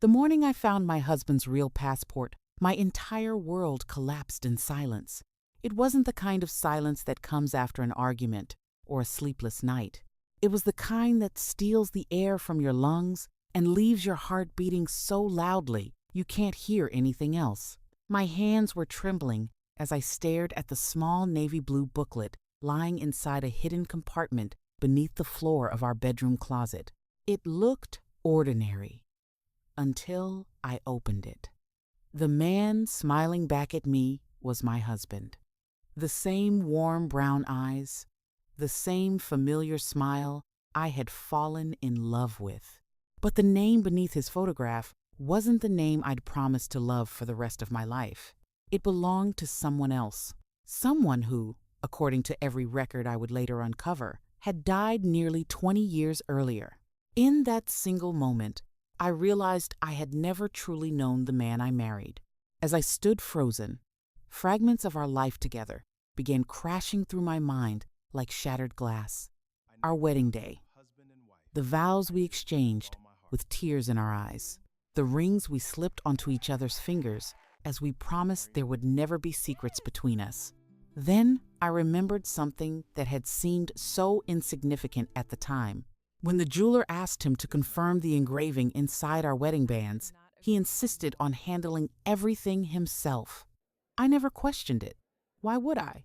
The morning I found my husband's real passport, my entire world collapsed in silence. It wasn't the kind of silence that comes after an argument or a sleepless night. It was the kind that steals the air from your lungs and leaves your heart beating so loudly you can't hear anything else. My hands were trembling as I stared at the small navy blue booklet lying inside a hidden compartment beneath the floor of our bedroom closet. It looked ordinary until I opened it. The man smiling back at me was my husband. The same warm brown eyes, the same familiar smile I had fallen in love with. But the name beneath his photograph wasn't the name I'd promised to love for the rest of my life. It belonged to someone else. Someone who, according to every record I would later uncover, had died nearly 20 years earlier. In that single moment, I realized I had never truly known the man I married. As I stood frozen, fragments of our life together began crashing through my mind like shattered glass. Our wedding day, the vows we exchanged with tears in our eyes, the rings we slipped onto each other's fingers as we promised there would never be secrets between us. Then I remembered something that had seemed so insignificant at the time. When the jeweler asked him to confirm the engraving inside our wedding bands, he insisted on handling everything himself. I never questioned it. Why would I?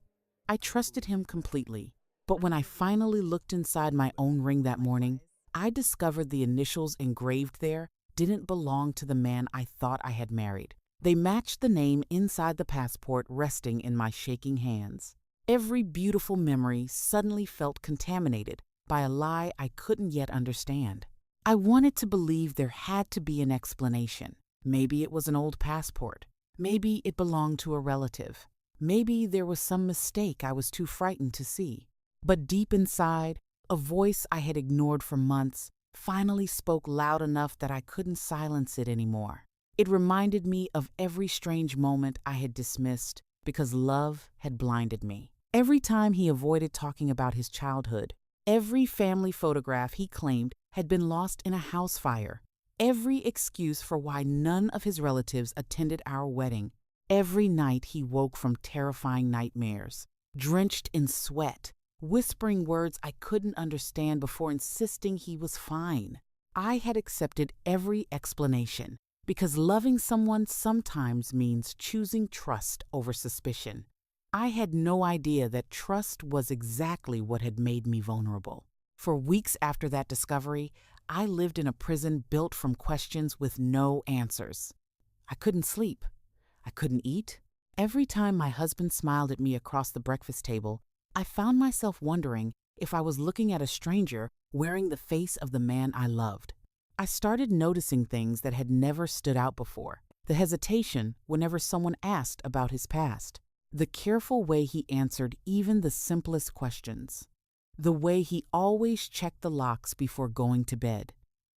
I trusted him completely. But when I finally looked inside my own ring that morning, I discovered the initials engraved there didn't belong to the man I thought I had married. They matched the name inside the passport resting in my shaking hands. Every beautiful memory suddenly felt contaminated by a lie I couldn't yet understand. I wanted to believe there had to be an explanation. Maybe it was an old passport. Maybe it belonged to a relative. Maybe there was some mistake I was too frightened to see. But deep inside, a voice I had ignored for months finally spoke loud enough that I couldn't silence it anymore. It reminded me of every strange moment I had dismissed because love had blinded me. Every time he avoided talking about his childhood, every family photograph he claimed had been lost in a house fire, every excuse for why none of his relatives attended our wedding, every night he woke from terrifying nightmares, drenched in sweat, whispering words I couldn't understand before insisting he was fine. I had accepted every explanation because loving someone sometimes means choosing trust over suspicion. I had no idea that trust was exactly what had made me vulnerable. For weeks after that discovery, I lived in a prison built from questions with no answers. I couldn't sleep. I couldn't eat. Every time my husband smiled at me across the breakfast table, I found myself wondering if I was looking at a stranger wearing the face of the man I loved. I started noticing things that had never stood out before. The hesitation whenever someone asked about his past. The careful way he answered even the simplest questions. The way he always checked the locks before going to bed.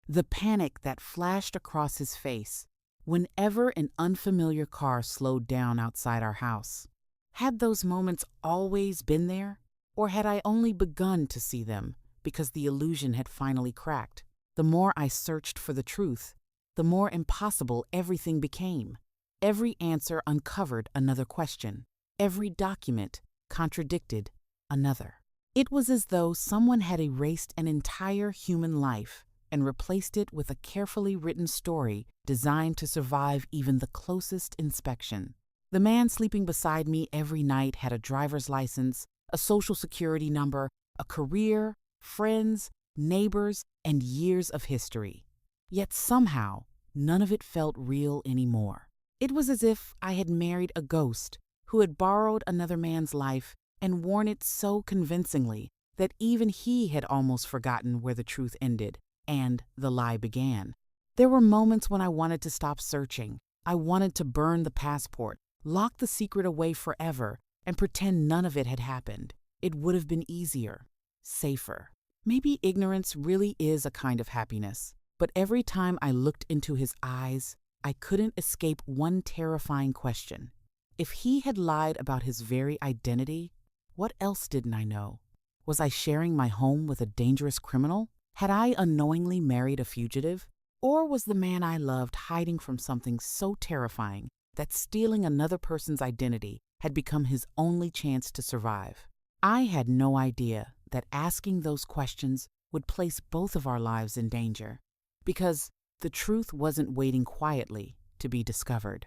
The panic that flashed across his face whenever an unfamiliar car slowed down outside our house. Had those moments always been there? Or had I only begun to see them because the illusion had finally cracked? The more I searched for the truth, the more impossible everything became. Every answer uncovered another question. Every document contradicted another. It was as though someone had erased an entire human life and replaced it with a carefully written story designed to survive even the closest inspection. The man sleeping beside me every night had a driver's license, a social security number, a career, friends, neighbors, and years of history. Yet somehow, none of it felt real anymore. It was as if I had married a ghost who had borrowed another man's life and worn it so convincingly that even he had almost forgotten where the truth ended and the lie began. There were moments when I wanted to stop searching. I wanted to burn the passport, lock the secret away forever, and pretend none of it had happened. It would have been easier, safer. Maybe ignorance really is a kind of happiness, but every time I looked into his eyes, I couldn't escape one terrifying question. If he had lied about his very identity, what else didn't I know? Was I sharing my home with a dangerous criminal? Had I unknowingly married a fugitive? Or was the man I loved hiding from something so terrifying that stealing another person's identity had become his only chance to survive? I had no idea that asking those questions would place both of our lives in danger, because the truth wasn't waiting quietly to be discovered.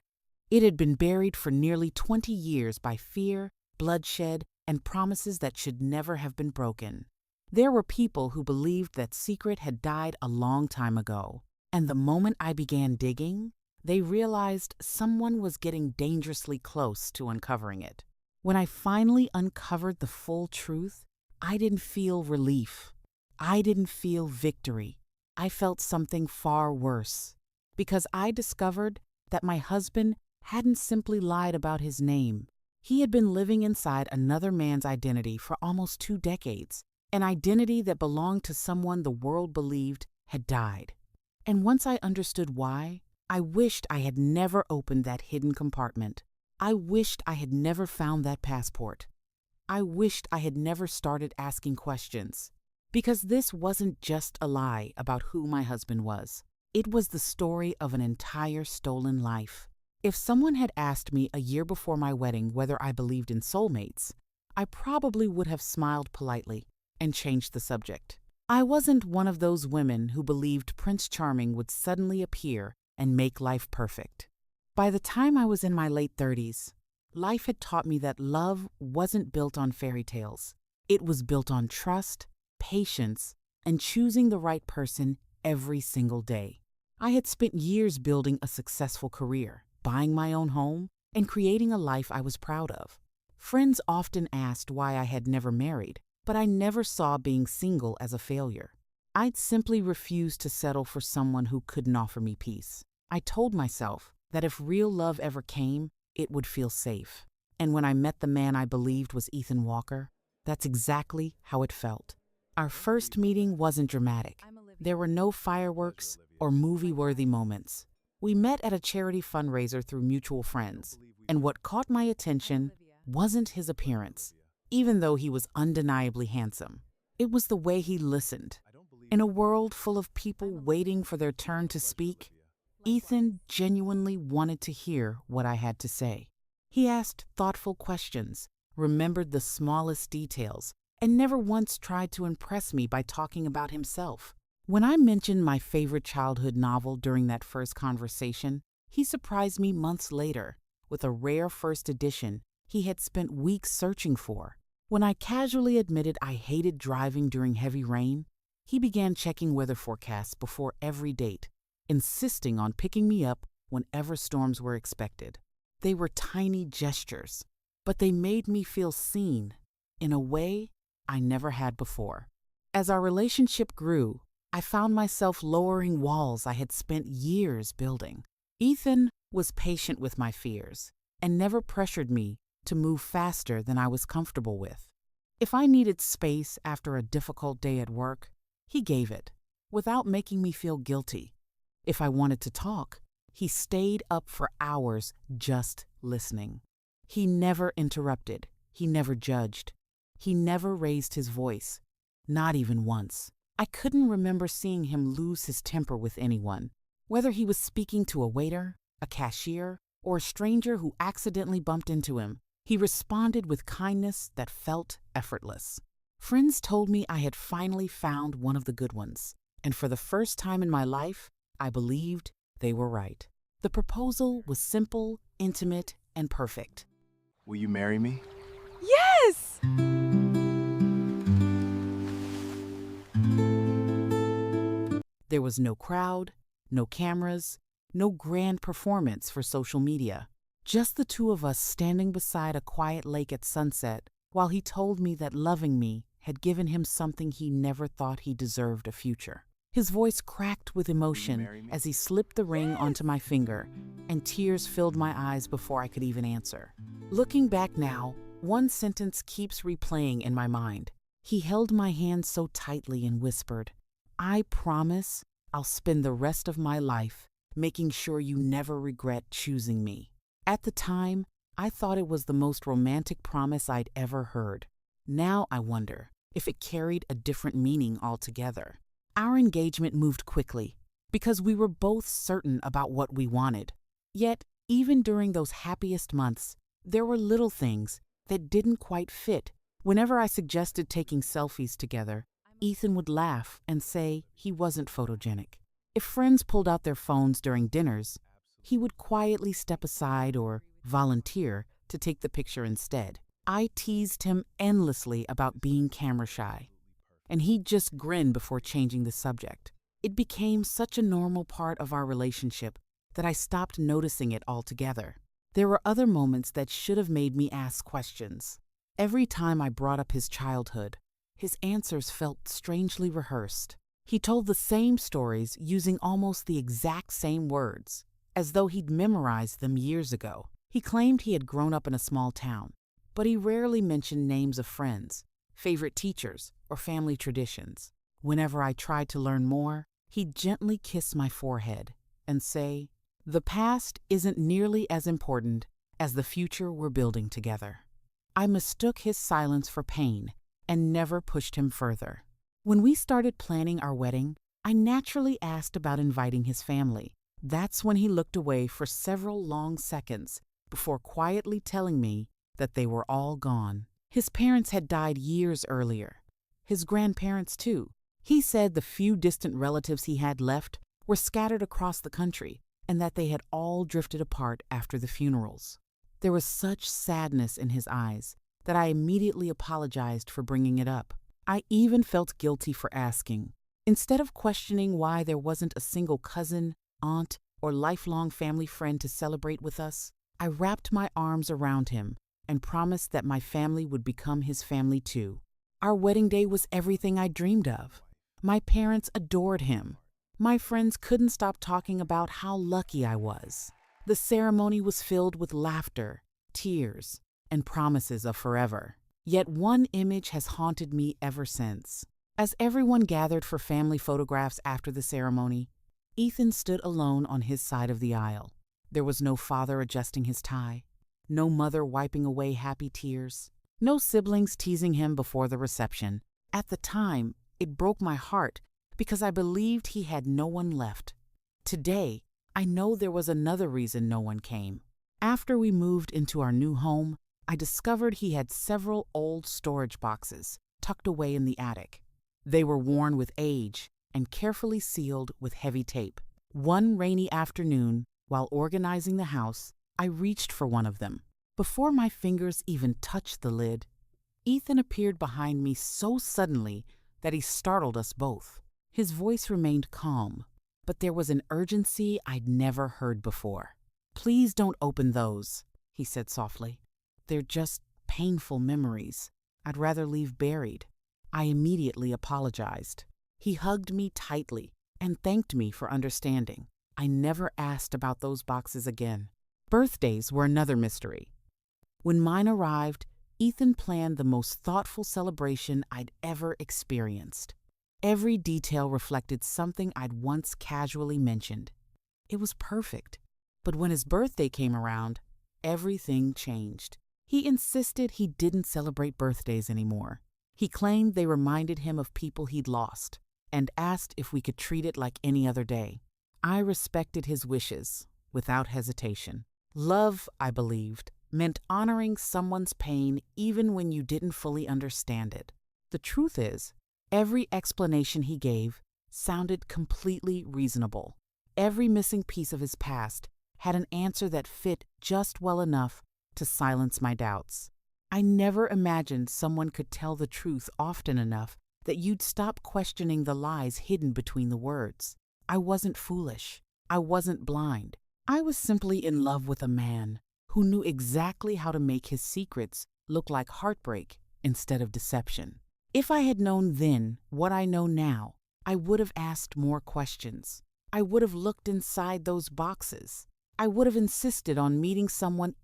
It had been buried for nearly 20 years by fear, bloodshed, and promises that should never have been broken. There were people who believed that secret had died a long time ago, and the moment I began digging, they realized someone was getting dangerously close to uncovering it. When I finally uncovered the full truth, I didn't feel relief. I didn't feel victory. I felt something far worse, because I discovered that my husband hadn't simply lied about his name. He had been living inside another man's identity for almost 2 decades, an identity that belonged to someone the world believed had died. And once I understood why, I wished I had never opened that hidden compartment. I wished I had never found that passport. I wished I had never started asking questions. Because this wasn't just a lie about who my husband was. It was the story of an entire stolen life. If someone had asked me a year before my wedding whether I believed in soulmates, I probably would have smiled politely and changed the subject. I wasn't one of those women who believed Prince Charming would suddenly appear and make life perfect. By the time I was in my late 30s, life had taught me that love wasn't built on fairy tales. It was built on trust, patience, and choosing the right person every single day. I had spent years building a successful career, buying my own home, and creating a life I was proud of. Friends often asked why I had never married, but I never saw being single as a failure. I'd simply refused to settle for someone who couldn't offer me peace. I told myself that if real love ever came, it would feel safe. And when I met the man I believed was Ethan Walker, that's exactly how it felt. Our first meeting wasn't dramatic. There were no fireworks or movie-worthy moments. We met at a charity fundraiser through mutual friends, and what caught my attention wasn't his appearance, even though he was undeniably handsome. It was the way he listened. In a world full of people waiting for their turn to speak, Ethan genuinely wanted to hear what I had to say. He asked thoughtful questions, remembered the smallest details, and never once tried to impress me by talking about himself. When I mentioned my favorite childhood novel during that first conversation, he surprised me months later with a rare first edition he had spent weeks searching for. When I casually admitted I hated driving during heavy rain, he began checking weather forecasts before every date, insisting on picking me up whenever storms were expected. They were tiny gestures, but they made me feel seen in a way I never had before. As our relationship grew, I found myself lowering walls I had spent years building. Ethan was patient with my fears and never pressured me to move faster than I was comfortable with. If I needed space after a difficult day at work, he gave it, without making me feel guilty. If I wanted to talk, he stayed up for hours just listening. He never interrupted. He never judged. He never raised his voice, not even once. I couldn't remember seeing him lose his temper with anyone, whether he was speaking to a waiter, a cashier, or a stranger who accidentally bumped into him. He responded with kindness that felt effortless. Friends told me I had finally found one of the good ones, and for the first time in my life, I believed they were right. The proposal was simple, intimate, and perfect. Will you marry me? Yes! There was no crowd, no cameras, no grand performance for social media. Just the two of us standing beside a quiet lake at sunset while he told me that loving me had given him something he never thought he deserved: a future. His voice cracked with emotion as he slipped the ring onto my finger, and tears filled my eyes before I could even answer. Looking back now, one sentence keeps replaying in my mind. He held my hand so tightly and whispered, "I promise I'll spend the rest of my life making sure you never regret choosing me." At the time, I thought it was the most romantic promise I'd ever heard. Now I wonder if it carried a different meaning altogether. Our engagement moved quickly. because we were both certain about what we wanted. Yet, even during those happiest months, there were little things that didn't quite fit. Whenever I suggested taking selfies together, Ethan would laugh and say he wasn't photogenic. If friends pulled out their phones during dinners, he would quietly step aside or volunteer to take the picture instead. I teased him endlessly about being camera shy, and he'd just grin before changing the subject. It became such a normal part of our relationship that I stopped noticing it altogether. There were other moments that should have made me ask questions. Every time I brought up his childhood, his answers felt strangely rehearsed. He told the same stories using almost the exact same words, as though he'd memorized them years ago. He claimed he had grown up in a small town, but he rarely mentioned names of friends, favorite teachers, or family traditions. Whenever I tried to learn more, he'd gently kiss my forehead and say, "The past isn't nearly as important as the future we're building together." I mistook his silence for pain and never pushed him further. When we started planning our wedding, I naturally asked about inviting his family. That's when he looked away for several long seconds before quietly telling me that they were all gone. His parents had died years earlier. His grandparents, too. He said the few distant relatives he had left were scattered across the country and that they had all drifted apart after the funerals. There was such sadness in his eyes that I immediately apologized for bringing it up. I even felt guilty for asking. Instead of questioning why there wasn't a single cousin, aunt, or lifelong family friend to celebrate with us, I wrapped my arms around him and promised that my family would become his family too. Our wedding day was everything I dreamed of. My parents adored him. My friends couldn't stop talking about how lucky I was. The ceremony was filled with laughter, tears, and promises of forever. Yet one image has haunted me ever since. As everyone gathered for family photographs after the ceremony, Ethan stood alone on his side of the aisle. There was no father adjusting his tie, no mother wiping away happy tears, no siblings teasing him before the reception. At the time, it broke my heart because I believed he had no one left. Today, I know there was another reason no one came. After we moved into our new home, I discovered he had several old storage boxes tucked away in the attic. They were worn with age and carefully sealed with heavy tape. One rainy afternoon, while organizing the house, I reached for one of them. Before my fingers even touched the lid, Ethan appeared behind me so suddenly that he startled us both. His voice remained calm, but there was an urgency I'd never heard before. "Please don't open those," he said softly. "They're just painful memories I'd rather leave buried." I immediately apologized. He hugged me tightly and thanked me for understanding. I never asked about those boxes again. Birthdays were another mystery. When mine arrived, Ethan planned the most thoughtful celebration I'd ever experienced. Every detail reflected something I'd once casually mentioned. It was perfect. But when his birthday came around, everything changed. He insisted he didn't celebrate birthdays anymore. He claimed they reminded him of people he'd lost, and asked if we could treat it like any other day. I respected his wishes without hesitation. Love, I believed, meant honoring someone's pain even when you didn't fully understand it. The truth is, every explanation he gave sounded completely reasonable. Every missing piece of his past had an answer that fit just well enough to silence my doubts. I never imagined someone could tell the truth often enough that you'd stop questioning the lies hidden between the words. I wasn't foolish. I wasn't blind. I was simply in love with a man who knew exactly how to make his secrets look like heartbreak instead of deception. If I had known then what I know now, I would have asked more questions. I would have looked inside those boxes. I would have insisted on meeting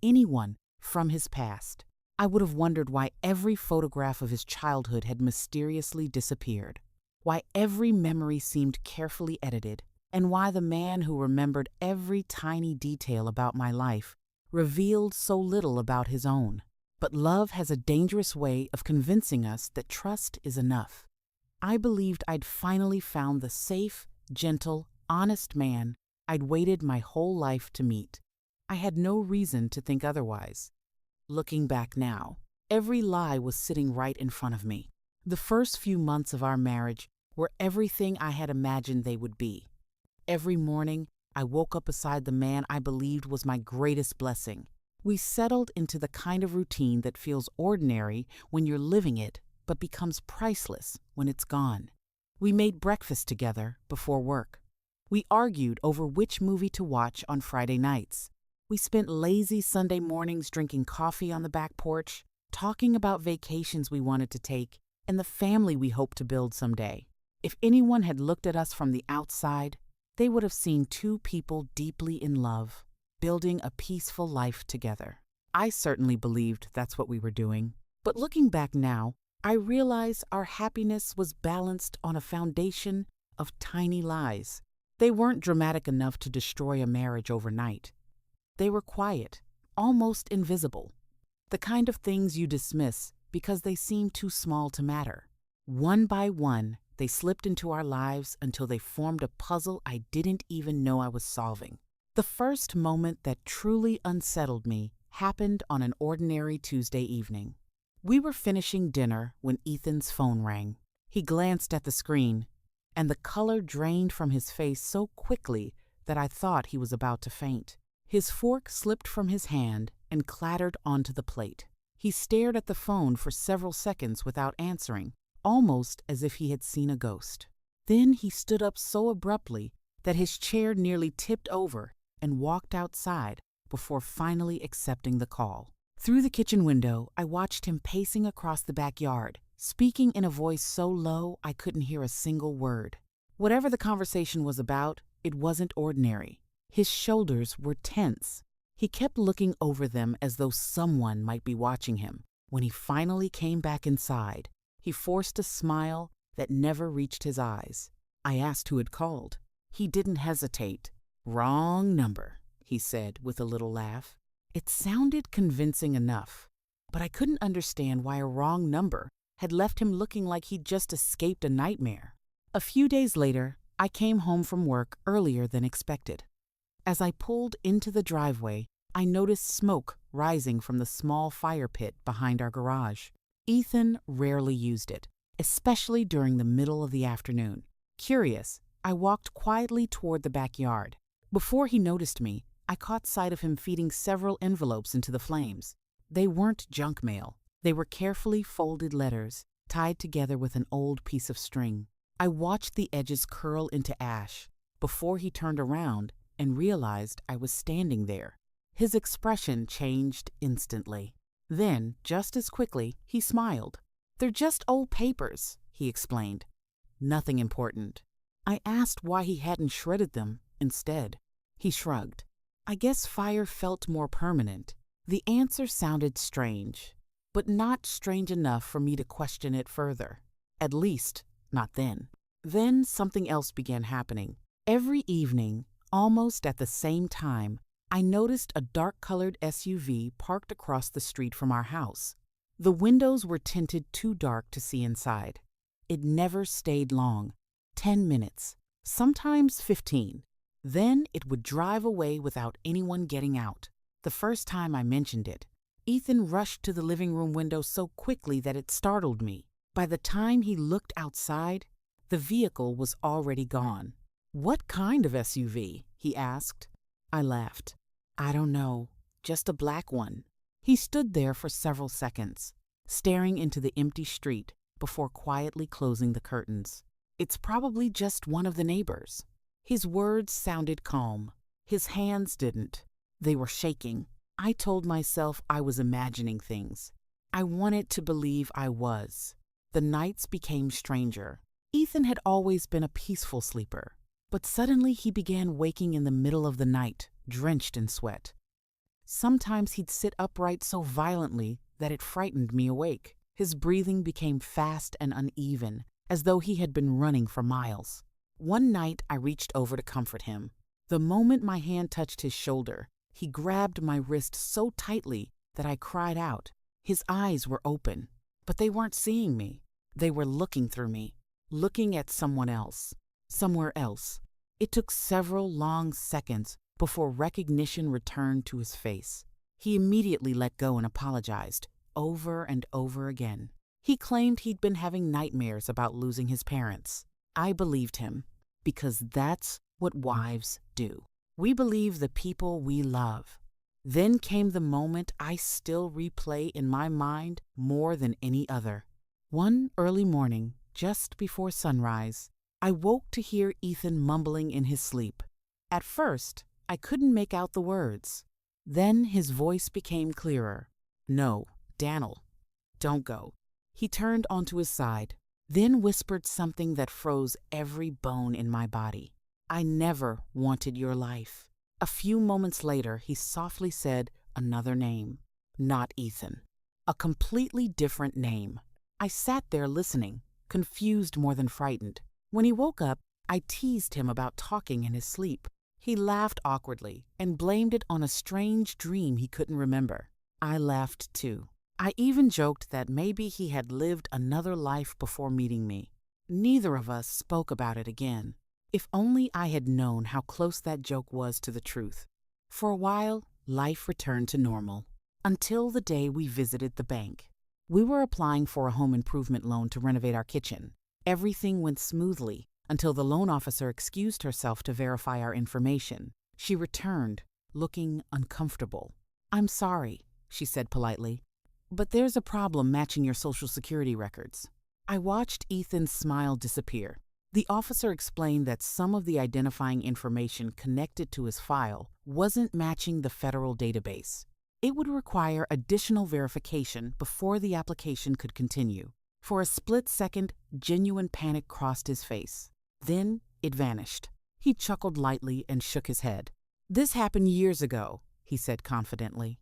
anyone from his past. I would have wondered why every photograph of his childhood had mysteriously disappeared, why every memory seemed carefully edited, and why the man who remembered every tiny detail about my life revealed so little about his own. But love has a dangerous way of convincing us that trust is enough. I believed I'd finally found the safe, gentle, honest man I'd waited my whole life to meet. I had no reason to think otherwise. Looking back now, every lie was sitting right in front of me. The first few months of our marriage were everything I had imagined they would be. Every morning, I woke up beside the man I believed was my greatest blessing. We settled into the kind of routine that feels ordinary when you're living it, but becomes priceless when it's gone. We made breakfast together before work. We argued over which movie to watch on Friday nights. We spent lazy Sunday mornings drinking coffee on the back porch, talking about vacations we wanted to take and the family we hoped to build someday. If anyone had looked at us from the outside, they would have seen two people deeply in love, building a peaceful life together. I certainly believed that's what we were doing. But looking back now, I realize our happiness was balanced on a foundation of tiny lies. They weren't dramatic enough to destroy a marriage overnight. They were quiet, almost invisible. The kind of things you dismiss because they seem too small to matter. One by one, they slipped into our lives until they formed a puzzle I didn't even know I was solving. The first moment that truly unsettled me happened on an ordinary Tuesday evening. We were finishing dinner when Ethan's phone rang. He glanced at the screen, and the color drained from his face so quickly that I thought he was about to faint. His fork slipped from his hand and clattered onto the plate. He stared at the phone for several seconds without answering, almost as if he had seen a ghost. Then he stood up so abruptly that his chair nearly tipped over and walked outside before finally accepting the call. Through the kitchen window, I watched him pacing across the backyard, speaking in a voice so low I couldn't hear a single word. Whatever the conversation was about, it wasn't ordinary. His shoulders were tense. He kept looking over them as though someone might be watching him. When he finally came back inside, he forced a smile that never reached his eyes. I asked who had called. He didn't hesitate. "Wrong number," he said with a little laugh. It sounded convincing enough, but I couldn't understand why a wrong number had left him looking like he'd just escaped a nightmare. A few days later, I came home from work earlier than expected. As I pulled into the driveway, I noticed smoke rising from the small fire pit behind our garage. Ethan rarely used it, especially during the middle of the afternoon. Curious, I walked quietly toward the backyard. Before he noticed me, I caught sight of him feeding several envelopes into the flames. They weren't junk mail. They were carefully folded letters, tied together with an old piece of string. I watched the edges curl into ash before he turned around and realized I was standing there. His expression changed instantly. Then, just as quickly, he smiled. "They're just old papers," he explained. "Nothing important." I asked why he hadn't shredded them instead. He shrugged. "I guess fire felt more permanent." The answer sounded strange, but not strange enough for me to question it further. At least, not then. Then something else began happening. Every evening, almost at the same time, I noticed a dark-colored SUV parked across the street from our house. The windows were tinted too dark to see inside. It never stayed long. 10 minutes, sometimes 15. Then it would drive away without anyone getting out. The first time I mentioned it, Ethan rushed to the living room window so quickly that it startled me. By the time he looked outside, the vehicle was already gone. "What kind of SUV?" he asked. I laughed. "I don't know, just a black one." He stood there for several seconds, staring into the empty street before quietly closing the curtains. "It's probably just one of the neighbors." His words sounded calm. His hands didn't. They were shaking. I told myself I was imagining things. I wanted to believe I was. The nights became stranger. Ethan had always been a peaceful sleeper, but suddenly he began waking in the middle of the night, drenched in sweat. Sometimes he'd sit upright so violently that it frightened me awake. His breathing became fast and uneven, as though he had been running for miles. One night I reached over to comfort him. The moment my hand touched his shoulder, he grabbed my wrist so tightly that I cried out. His eyes were open, but they weren't seeing me. They were looking through me, looking at someone else, somewhere else. It took several long seconds before recognition returned to his face. He immediately let go and apologized, over and over again. He claimed he'd been having nightmares about losing his parents. I believed him, because that's what wives do. We believe the people we love. Then came the moment I still replay in my mind more than any other. One early morning, just before sunrise, I woke to hear Ethan mumbling in his sleep. At first, I couldn't make out the words. Then his voice became clearer. "No, Daniel, don't go." He turned onto his side, then whispered something that froze every bone in my body. "I never wanted your life." A few moments later, he softly said another name. Not Ethan. A completely different name. I sat there listening, confused more than frightened. When he woke up, I teased him about talking in his sleep. He laughed awkwardly and blamed it on a strange dream he couldn't remember. I laughed too. I even joked that maybe he had lived another life before meeting me. Neither of us spoke about it again. If only I had known how close that joke was to the truth. For a while, life returned to normal. Until the day we visited the bank. We were applying for a home improvement loan to renovate our kitchen. Everything went smoothly until the loan officer excused herself to verify our information. She returned, looking uncomfortable. "I'm sorry," she said politely, "but there's a problem matching your Social Security records." I watched Ethan's smile disappear. The officer explained that some of the identifying information connected to his file wasn't matching the federal database. It would require additional verification before the application could continue. For a split second, genuine panic crossed his face. Then it vanished. He chuckled lightly and shook his head. "This happened years ago," he said confidently.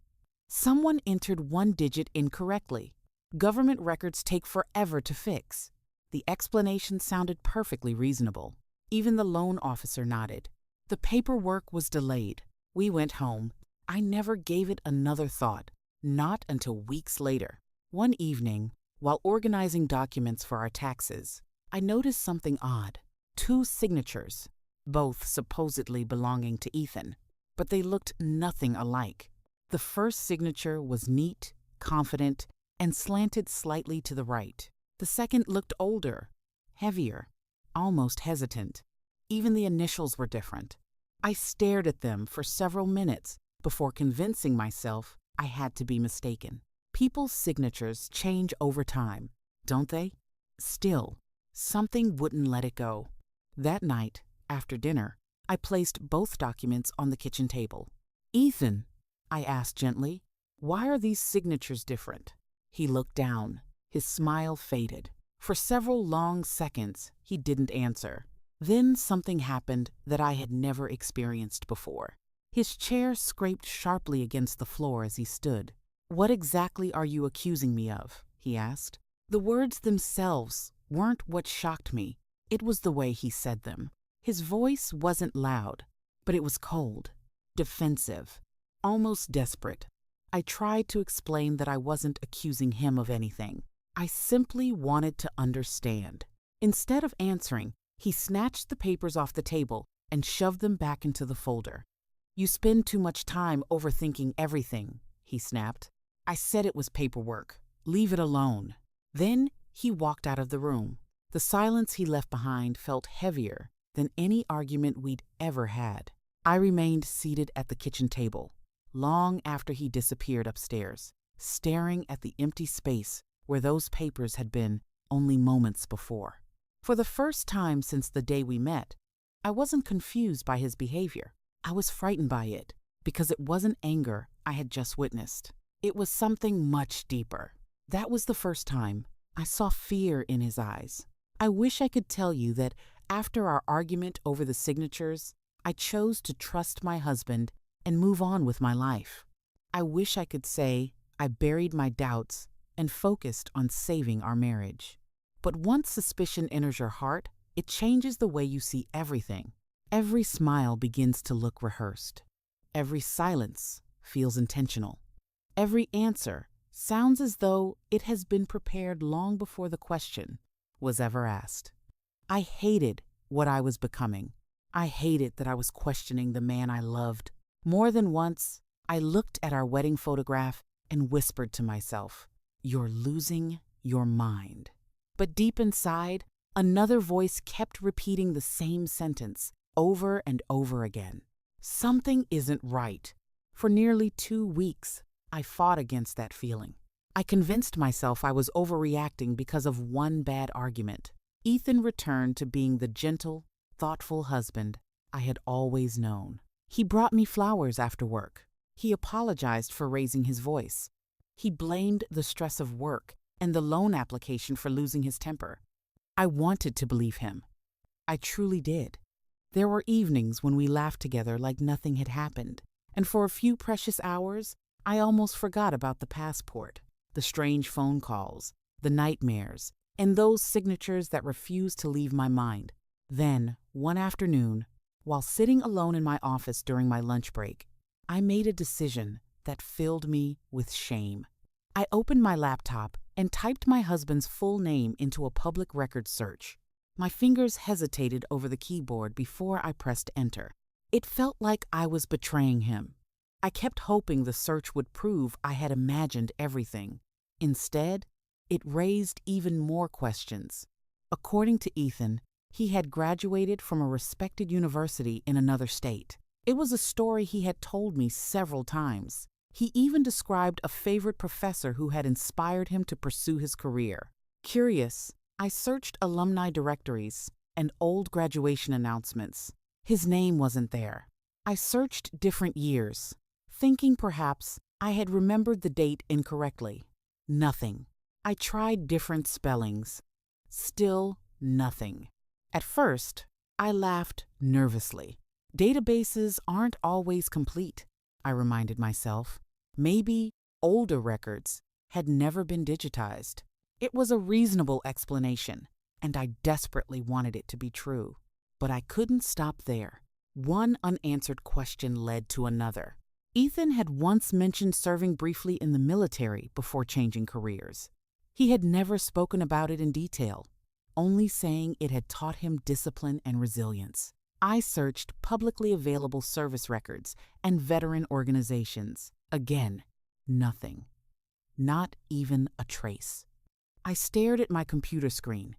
"Someone entered one digit incorrectly. Government records take forever to fix." The explanation sounded perfectly reasonable. Even the loan officer nodded. The paperwork was delayed. We went home. I never gave it another thought, not until weeks later. One evening, while organizing documents for our taxes, I noticed something odd. 2 signatures, both supposedly belonging to Ethan, but they looked nothing alike. The first signature was neat, confident, and slanted slightly to the right. The second looked older, heavier, almost hesitant. Even the initials were different. I stared at them for several minutes before convincing myself I had to be mistaken. People's signatures change over time, don't they? Still, something wouldn't let it go. That night, after dinner, I placed both documents on the kitchen table. "Ethan," I asked gently, "why are these signatures different?" He looked down. His smile faded. For several long seconds, he didn't answer. Then something happened that I had never experienced before. His chair scraped sharply against the floor as he stood. "What exactly are you accusing me of?" he asked. The words themselves weren't what shocked me. It was the way he said them. His voice wasn't loud, but it was cold, defensive, almost desperate. I tried to explain that I wasn't accusing him of anything. I simply wanted to understand. Instead of answering, he snatched the papers off the table and shoved them back into the folder. "You spend too much time overthinking everything," he snapped. I said it was paperwork. Leave it alone. Then he walked out of the room. The silence he left behind felt heavier than any argument we'd ever had. I remained seated at the kitchen table, long after he disappeared upstairs, staring at the empty space where those papers had been only moments before. For the first time since the day we met, I wasn't confused by his behavior. I was frightened by it, because it wasn't anger I had just witnessed. It was something much deeper. That was the first time I saw fear in his eyes. I wish I could tell you that after our argument over the signatures, I chose to trust my husband and move on with my life. I wish I could say I buried my doubts and focused on saving our marriage. But once suspicion enters your heart, it changes the way you see everything. Every smile begins to look rehearsed. Every silence feels intentional. Every answer sounds as though it has been prepared long before the question was ever asked. I hated what I was becoming. I hated that I was questioning the man I loved. More than once, I looked at our wedding photograph and whispered to myself, "You're losing your mind." But deep inside, another voice kept repeating the same sentence over and over again. Something isn't right. For nearly 2 weeks, I fought against that feeling. I convinced myself I was overreacting because of one bad argument. Ethan returned to being the gentle, thoughtful husband I had always known. He brought me flowers after work. He apologized for raising his voice. He blamed the stress of work and the loan application for losing his temper. I wanted to believe him. I truly did. There were evenings when we laughed together like nothing had happened, and for a few precious hours, I almost forgot about the passport, the strange phone calls, the nightmares, and those signatures that refused to leave my mind. Then, one afternoon, while sitting alone in my office during my lunch break, I made a decision that filled me with shame. I opened my laptop and typed my husband's full name into a public record search. My fingers hesitated over the keyboard before I pressed enter. It felt like I was betraying him. I kept hoping the search would prove I had imagined everything. Instead, it raised even more questions. According to Ethan, he had graduated from a respected university in another state. It was a story he had told me several times. He even described a favorite professor who had inspired him to pursue his career. Curious, I searched alumni directories and old graduation announcements. His name wasn't there. I searched different years, thinking perhaps I had remembered the date incorrectly. Nothing. I tried different spellings. Still nothing. At first, I laughed nervously. Databases aren't always complete, I reminded myself. Maybe older records had never been digitized. It was a reasonable explanation, and I desperately wanted it to be true. But I couldn't stop there. One unanswered question led to another. Ethan had once mentioned serving briefly in the military before changing careers. He had never spoken about it in detail, only saying it had taught him discipline and resilience. I searched publicly available service records and veteran organizations. Again, nothing. Not even a trace. I stared at my computer screen,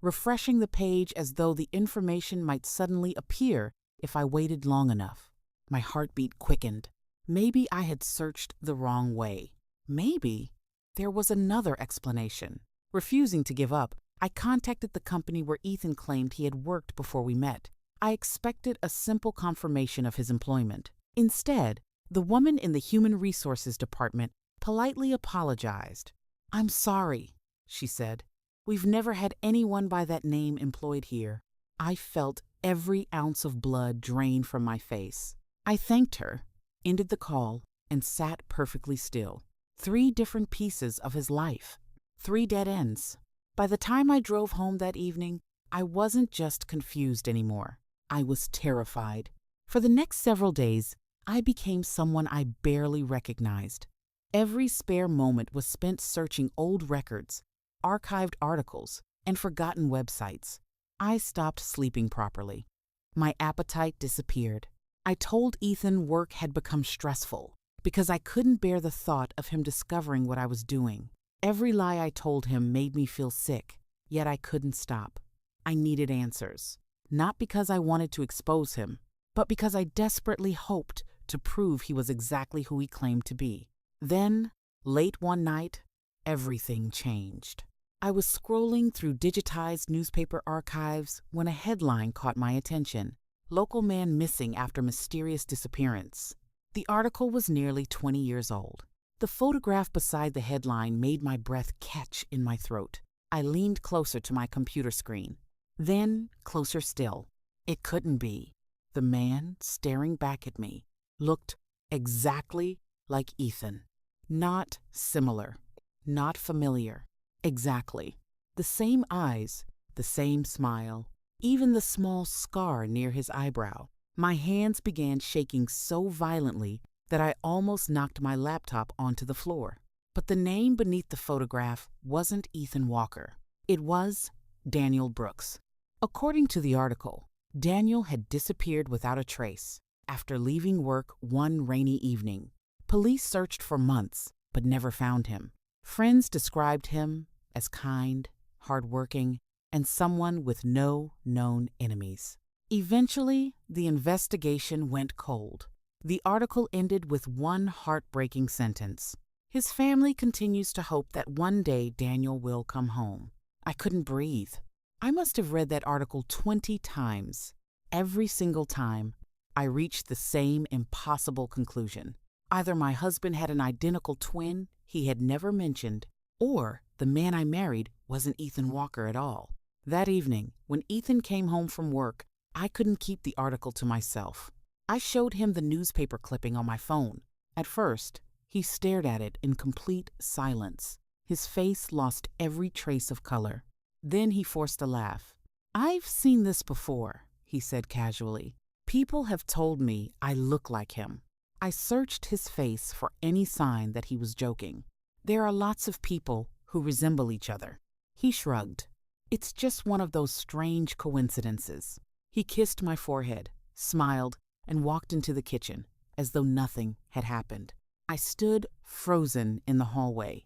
refreshing the page as though the information might suddenly appear if I waited long enough. My heartbeat quickened. Maybe I had searched the wrong way. Maybe there was another explanation. Refusing to give up, I contacted the company where Ethan claimed he had worked before we met. I expected a simple confirmation of his employment. Instead, the woman in the Human Resources Department politely apologized. "I'm sorry," she said. "We've never had anyone by that name employed here." I felt every ounce of blood drain from my face. I thanked her, ended the call, and sat perfectly still. 3 different pieces of his life. 3 dead ends. By the time I drove home that evening, I wasn't just confused anymore. I was terrified. For the next several days, I became someone I barely recognized. Every spare moment was spent searching old records, archived articles, and forgotten websites. I stopped sleeping properly. My appetite disappeared. I told Ethan work had become stressful because I couldn't bear the thought of him discovering what I was doing. Every lie I told him made me feel sick, yet I couldn't stop. I needed answers, not because I wanted to expose him, but because I desperately hoped to prove he was exactly who he claimed to be. Then, late one night, everything changed. I was scrolling through digitized newspaper archives when a headline caught my attention. "Local man missing after mysterious disappearance." The article was nearly 20 years old. The photograph beside the headline made my breath catch in my throat. I leaned closer to my computer screen. Then, closer still. It couldn't be. The man staring back at me looked exactly like Ethan. Not similar. Not familiar. Exactly. The same eyes, the same smile, even the small scar near his eyebrow. My hands began shaking so violently that I almost knocked my laptop onto the floor. But the name beneath the photograph wasn't Ethan Walker. It was Daniel Brooks. According to the article, Daniel had disappeared without a trace. After leaving work one rainy evening, police searched for months but never found him. Friends described him as kind, hardworking, and someone with no known enemies. Eventually, the investigation went cold. The article ended with one heartbreaking sentence. His family continues to hope that one day Daniel will come home. I couldn't breathe. I must have read that article 20 times. Every single time, I reached the same impossible conclusion. Either my husband had an identical twin he had never mentioned, or the man I married wasn't Ethan Walker at all. That evening, when Ethan came home from work, I couldn't keep the article to myself. I showed him the newspaper clipping on my phone. At first, he stared at it in complete silence. His face lost every trace of color. Then he forced a laugh. "I've seen this before," he said casually. "People have told me I look like him." I searched his face for any sign that he was joking. "There are lots of people who resemble each other." He shrugged. "It's just one of those strange coincidences." He kissed my forehead, smiled, and walked into the kitchen, as though nothing had happened. I stood frozen in the hallway,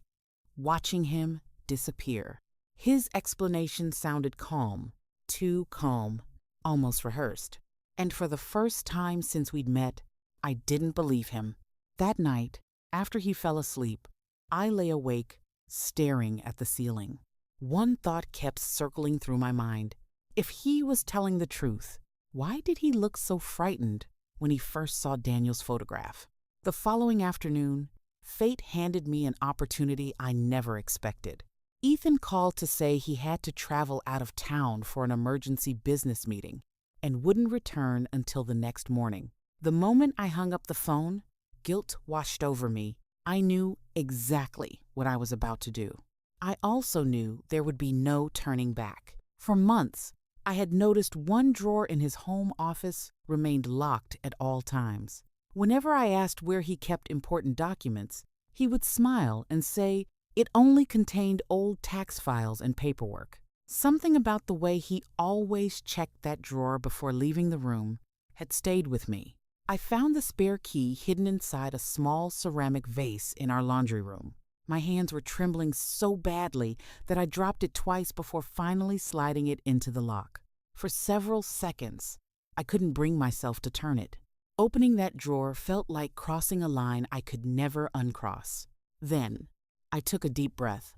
watching him disappear. His explanation sounded calm, too calm, almost rehearsed. And for the first time since we'd met, I didn't believe him. That night, after he fell asleep, I lay awake, staring at the ceiling. One thought kept circling through my mind. If he was telling the truth, why did he look so frightened when he first saw Daniel's photograph? The following afternoon, fate handed me an opportunity I never expected. Ethan called to say he had to travel out of town for an emergency business meeting and wouldn't return until the next morning. The moment I hung up the phone, guilt washed over me. I knew exactly what I was about to do. I also knew there would be no turning back. For months, I had noticed one drawer in his home office remained locked at all times. Whenever I asked where he kept important documents, he would smile and say it only contained old tax files and paperwork. Something about the way he always checked that drawer before leaving the room had stayed with me. I found the spare key hidden inside a small ceramic vase in our laundry room. My hands were trembling so badly that I dropped it twice before finally sliding it into the lock. For several seconds, I couldn't bring myself to turn it. Opening that drawer felt like crossing a line I could never uncross. Then, I took a deep breath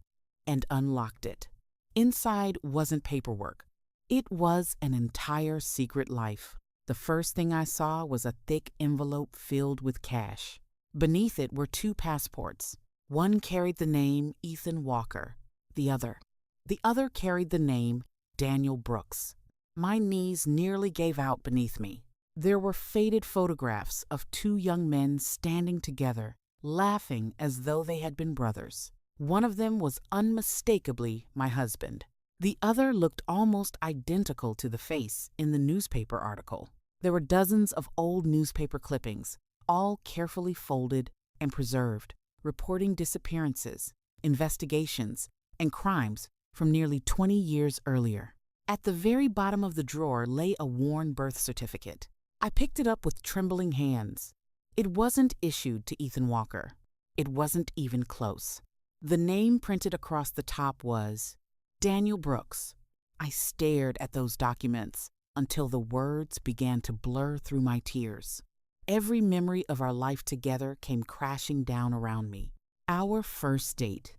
and unlocked it. Inside wasn't paperwork. It was an entire secret life. The first thing I saw was a thick envelope filled with cash. Beneath it were 2 passports. One carried the name Ethan Walker. The other carried the name Daniel Brooks. My knees nearly gave out beneath me. There were faded photographs of 2 young men standing together, laughing as though they had been brothers. One of them was unmistakably my husband. The other looked almost identical to the face in the newspaper article. There were dozens of old newspaper clippings, all carefully folded and preserved, reporting disappearances, investigations, and crimes from nearly 20 years earlier. At the very bottom of the drawer lay a worn birth certificate. I picked it up with trembling hands. It wasn't issued to Ethan Walker. It wasn't even close. The name printed across the top was Daniel Brooks. I stared at those documents until the words began to blur through my tears. Every memory of our life together came crashing down around me. Our first date,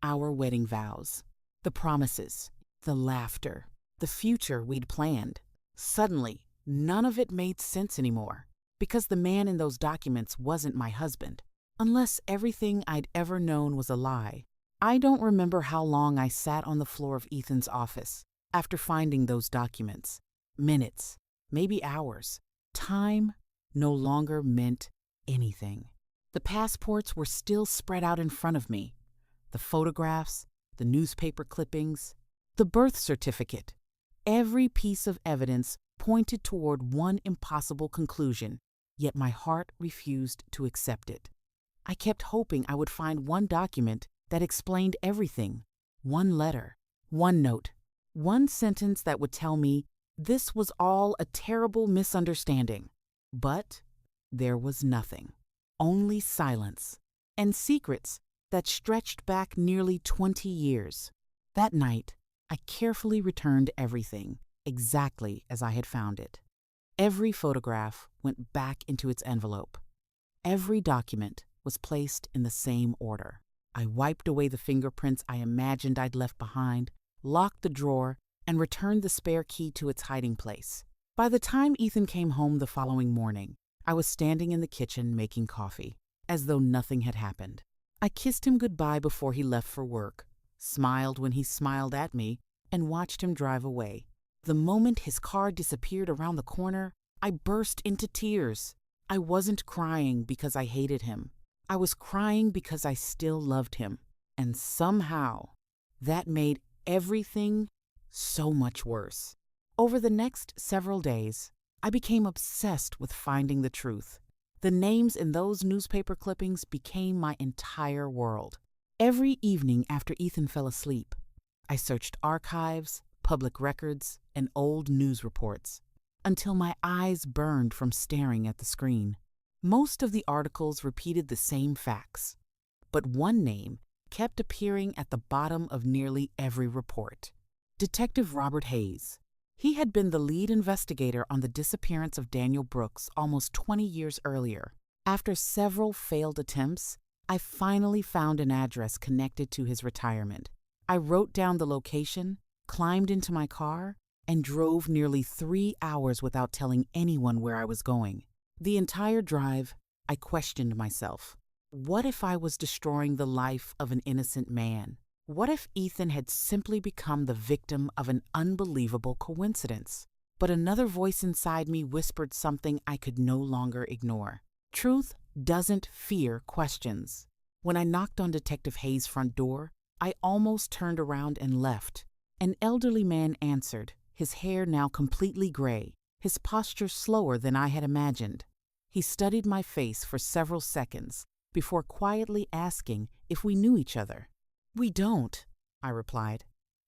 our wedding vows, the promises, the laughter, the future we'd planned. Suddenly, none of it made sense anymore, because the man in those documents wasn't my husband. Unless everything I'd ever known was a lie. I don't remember how long I sat on the floor of Ethan's office after finding those documents. Minutes, maybe hours. Time no longer meant anything. The passports were still spread out in front of me. The photographs, the newspaper clippings, the birth certificate. Every piece of evidence pointed toward one impossible conclusion, yet my heart refused to accept it. I kept hoping I would find one document that explained everything. One letter, one note, one sentence that would tell me This was all a terrible misunderstanding. But there was nothing, only silence and secrets that stretched back nearly 20 years. That night, I carefully returned everything exactly as I had found it. Every photograph went back into its envelope. Every document was placed in the same order. I wiped away the fingerprints I imagined I'd left behind, locked the drawer, and returned the spare key to its hiding place. By the time Ethan came home the following morning, I was standing in the kitchen making coffee, as though nothing had happened. I kissed him goodbye before he left for work, smiled when he smiled at me, and watched him drive away. The moment his car disappeared around the corner, I burst into tears. I wasn't crying because I hated him. I was crying because I still loved him. And somehow, that made everything so much worse. Over the next several days, I became obsessed with finding the truth. The names in those newspaper clippings became my entire world. Every evening after Ethan fell asleep, I searched archives, public records, and old news reports until my eyes burned from staring at the screen. Most of the articles repeated the same facts, but one name kept appearing at the bottom of nearly every report. Detective Robert Hayes. He had been the lead investigator on the disappearance of Daniel Brooks almost 20 years earlier. After several failed attempts, I finally found an address connected to his retirement. I wrote down the location, climbed into my car, and drove nearly 3 hours without telling anyone where I was going. The entire drive, I questioned myself. What if I was destroying the life of an innocent man? What if Ethan had simply become the victim of an unbelievable coincidence? But another voice inside me whispered something I could no longer ignore. Truth doesn't fear questions. When I knocked on Detective Hayes' front door, I almost turned around and left. An elderly man answered, his hair now completely gray, his posture slower than I had imagined. He studied my face for several seconds before quietly asking if we knew each other. "We don't," I replied,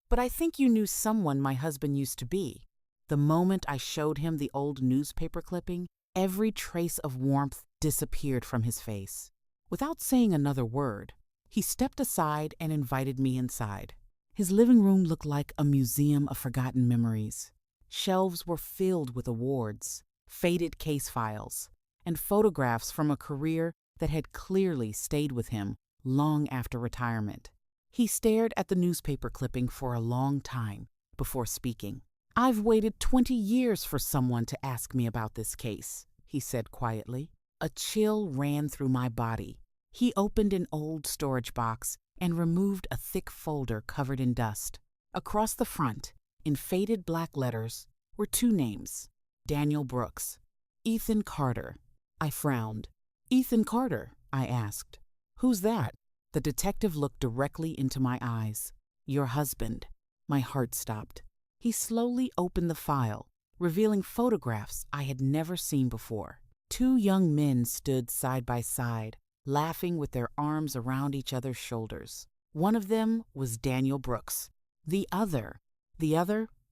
"but I think you knew someone my husband used to be." The moment I showed him the old newspaper clipping, every trace of warmth disappeared from his face. Without saying another word, he stepped aside and invited me inside. His living room looked like a museum of forgotten memories. Shelves were filled with awards, faded case files, and photographs from a career that had clearly stayed with him long after retirement. He stared at the newspaper clipping for a long time before speaking. "I've waited 20 years for someone to ask me about this case," he said quietly. A chill ran through my body. He opened an old storage box and removed a thick folder covered in dust. Across the front, in faded black letters, were 2 names: Daniel Brooks, Ethan Carter. I frowned. "Ethan Carter?" I asked. "Who's that?" The detective looked directly into my eyes. "Your husband." My heart stopped. He slowly opened the file, revealing photographs I had never seen before. 2 young men stood side by side, laughing with their arms around each other's shoulders. One of them was Daniel Brooks. The other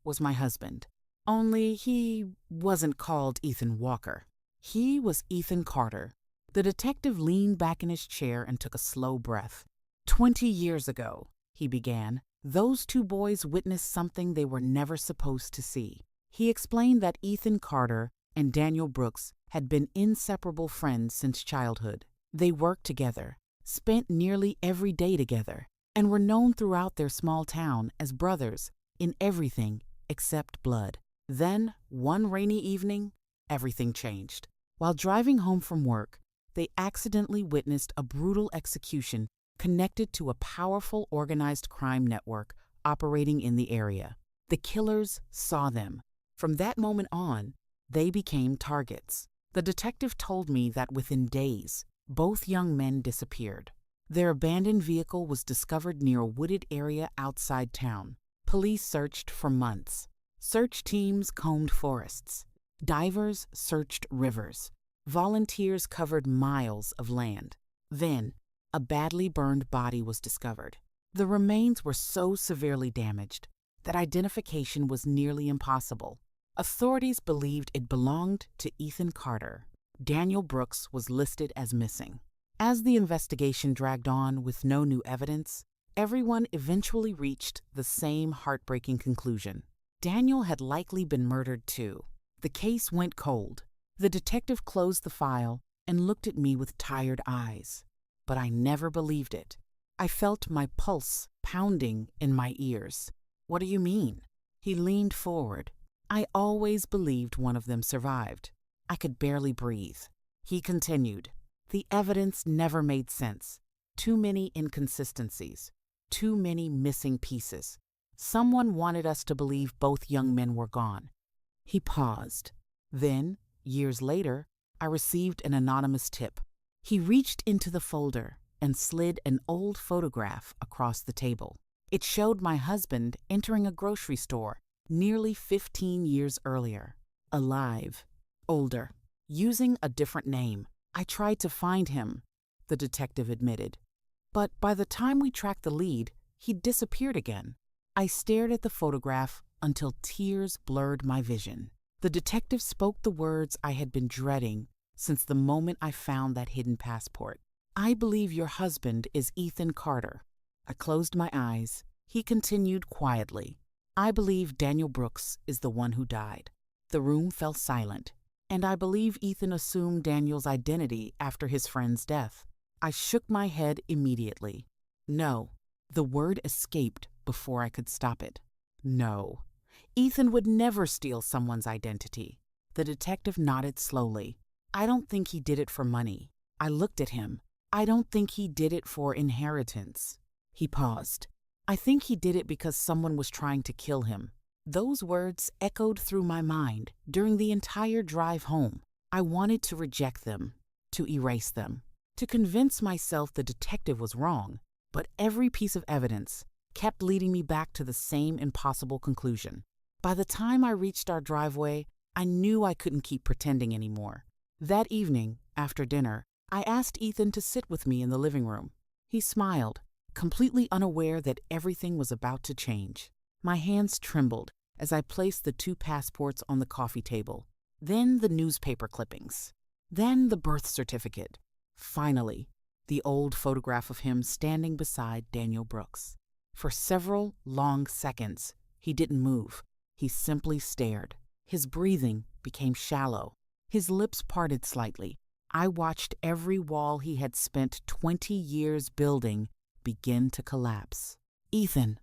was my husband. Only he wasn't called Ethan Walker. He was Ethan Carter. The detective leaned back in his chair and took a slow breath. 20 years ago, he began, those 2 boys witnessed something they were never supposed to see. He explained that Ethan Carter and Daniel Brooks had been inseparable friends since childhood. They worked together, spent nearly every day together, and were known throughout their small town as brothers in everything except blood. Then, one rainy evening, everything changed. While driving home from work, they accidentally witnessed a brutal execution connected to a powerful organized crime network operating in the area. The killers saw them. From that moment on, they became targets. The detective told me that within days, both young men disappeared. Their abandoned vehicle was discovered near a wooded area outside town. Police searched for months. Search teams combed forests. Divers searched rivers. Volunteers covered miles of land. Then, a badly burned body was discovered. The remains were so severely damaged that identification was nearly impossible. Authorities believed it belonged to Ethan Carter. Daniel Brooks was listed as missing. As the investigation dragged on with no new evidence, everyone eventually reached the same heartbreaking conclusion. Daniel had likely been murdered too. The case went cold. The detective closed the file and looked at me with tired eyes. But I never believed it. I felt my pulse pounding in my ears. "What do you mean?" He leaned forward. "I always believed one of them survived." I could barely breathe. He continued. "The evidence never made sense. Too many inconsistencies. Too many missing pieces. Someone wanted us to believe both young men were gone." He paused. Then, years later, I received an anonymous tip. He reached into the folder and slid an old photograph across the table. It showed my husband entering a grocery store nearly 15 years earlier. Alive. Older. Using a different name. "I tried to find him," the detective admitted. "But by the time we tracked the lead, he'd disappeared again." I stared at the photograph until tears blurred my vision. The detective spoke the words I had been dreading since the moment I found that hidden passport. "I believe your husband is Ethan Carter." I closed my eyes. He continued quietly. "I believe Daniel Brooks is the one who died." The room fell silent. "And I believe Ethan assumed Daniel's identity after his friend's death." I shook my head immediately. "No." The word escaped before I could stop it. "No. Ethan would never steal someone's identity." The detective nodded slowly. "I don't think he did it for money." I looked at him. "I don't think he did it for inheritance." He paused. "I think he did it because someone was trying to kill him." Those words echoed through my mind during the entire drive home. I wanted to reject them, to erase them, to convince myself the detective was wrong, but every piece of evidence kept leading me back to the same impossible conclusion. By the time I reached our driveway, I knew I couldn't keep pretending anymore. That evening, after dinner, I asked Ethan to sit with me in the living room. He smiled, completely unaware that everything was about to change. My hands trembled as I placed the 2 passports on the coffee table, then the newspaper clippings, then the birth certificate. Finally, the old photograph of him standing beside Daniel Brooks. For several long seconds, he didn't move. He simply stared. His breathing became shallow. His lips parted slightly. I watched every wall he had spent 20 years building begin to collapse. "Ethan,"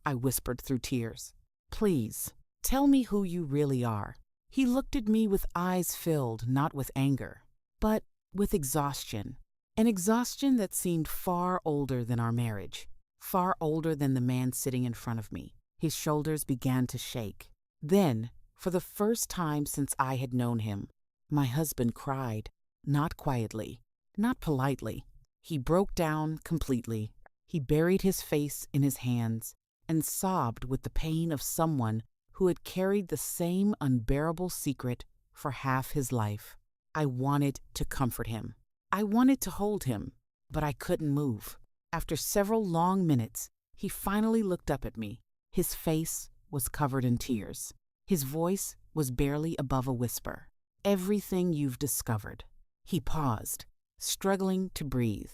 I whispered through tears, "please, tell me who you really are." He looked at me with eyes filled not with anger, but with exhaustion. An exhaustion that seemed far older than our marriage, far older than the man sitting in front of me. His shoulders began to shake. Then, for the first time since I had known him, my husband cried, not quietly, not politely. He broke down completely. He buried his face in his hands and sobbed with the pain of someone who had carried the same unbearable secret for half his life. I wanted to comfort him. I wanted to hold him, but I couldn't move. After several long minutes, he finally looked up at me. His face was covered in tears. His voice was barely above a whisper. "Everything you've discovered." He paused, struggling to breathe.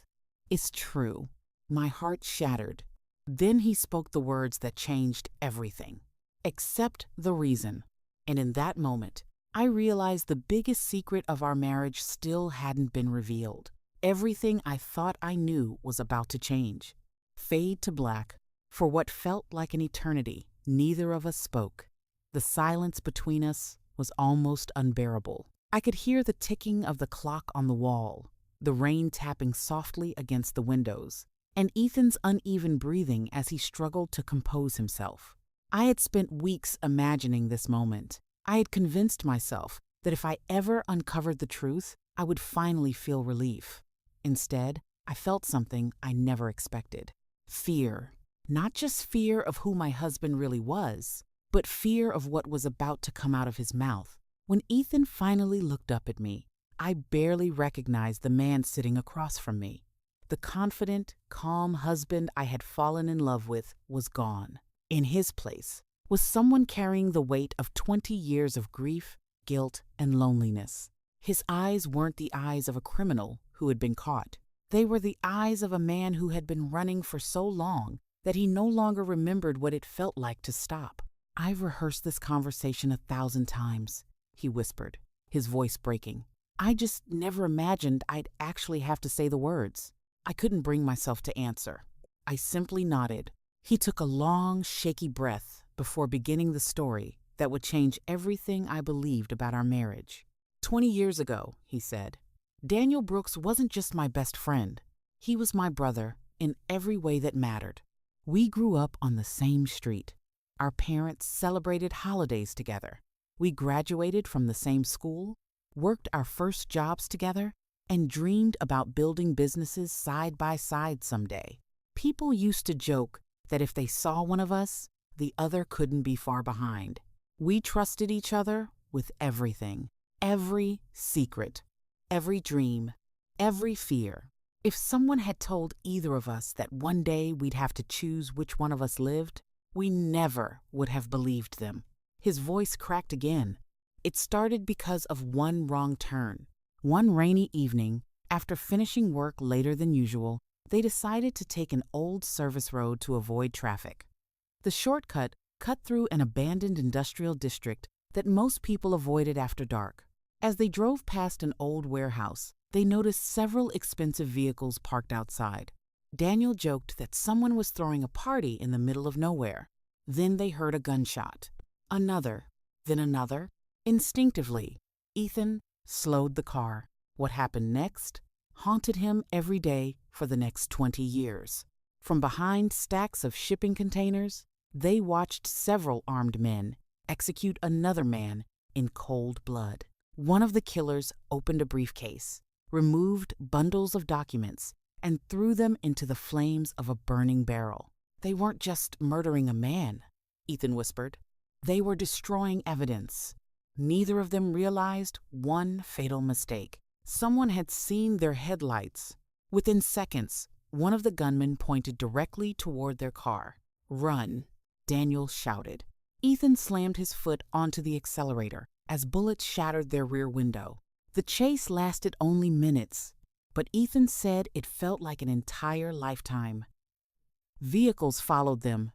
"It's true." My heart shattered. Then he spoke the words that changed everything. "Accept the reason." And in that moment, I realized the biggest secret of our marriage still hadn't been revealed. Everything I thought I knew was about to change. Fade to black. For what felt like an eternity, neither of us spoke. The silence between us was almost unbearable. I could hear the ticking of the clock on the wall, the rain tapping softly against the windows, and Ethan's uneven breathing as he struggled to compose himself. I had spent weeks imagining this moment. I had convinced myself that if I ever uncovered the truth, I would finally feel relief. Instead, I felt something I never expected. Fear. Not just fear of who my husband really was, but fear of what was about to come out of his mouth. When Ethan finally looked up at me, I barely recognized the man sitting across from me. The confident, calm husband I had fallen in love with was gone. In his place was someone carrying the weight of 20 years of grief, guilt, and loneliness. His eyes weren't the eyes of a criminal who had been caught. They were the eyes of a man who had been running for so long that he no longer remembered what it felt like to stop. "I've rehearsed this conversation 1,000 times," he whispered, his voice breaking. "I just never imagined I'd actually have to say the words." I couldn't bring myself to answer. I simply nodded. He took a long, shaky breath before beginning the story that would change everything I believed about our marriage. 20 years ago," he said, "Daniel Brooks wasn't just my best friend. He was my brother in every way that mattered. We grew up on the same street. Our parents celebrated holidays together. We graduated from the same school, worked our first jobs together, and dreamed about building businesses side by side someday. People used to joke that if they saw one of us, the other couldn't be far behind. We trusted each other with everything, every secret, every dream, every fear. If someone had told either of us that one day we'd have to choose which one of us lived, we never would have believed them." His voice cracked again. It started because of one wrong turn. One rainy evening, after finishing work later than usual, they decided to take an old service road to avoid traffic. The shortcut cut through an abandoned industrial district that most people avoided after dark. As they drove past an old warehouse, they noticed several expensive vehicles parked outside. Daniel joked that someone was throwing a party in the middle of nowhere. Then they heard a gunshot. Another, then another. Instinctively, Ethan slowed the car. What happened next haunted him every day for the next 20 years. From behind stacks of shipping containers, they watched several armed men execute another man in cold blood. One of the killers opened a briefcase, removed bundles of documents, and threw them into the flames of a burning barrel. "They weren't just murdering a man," Ethan whispered. "They were destroying evidence." Neither of them realized one fatal mistake. Someone had seen their headlights. Within seconds, one of the gunmen pointed directly toward their car. "Run," Daniel shouted. Ethan slammed his foot onto the accelerator as bullets shattered their rear window. The chase lasted only minutes, but Ethan said it felt like an entire lifetime. Vehicles followed them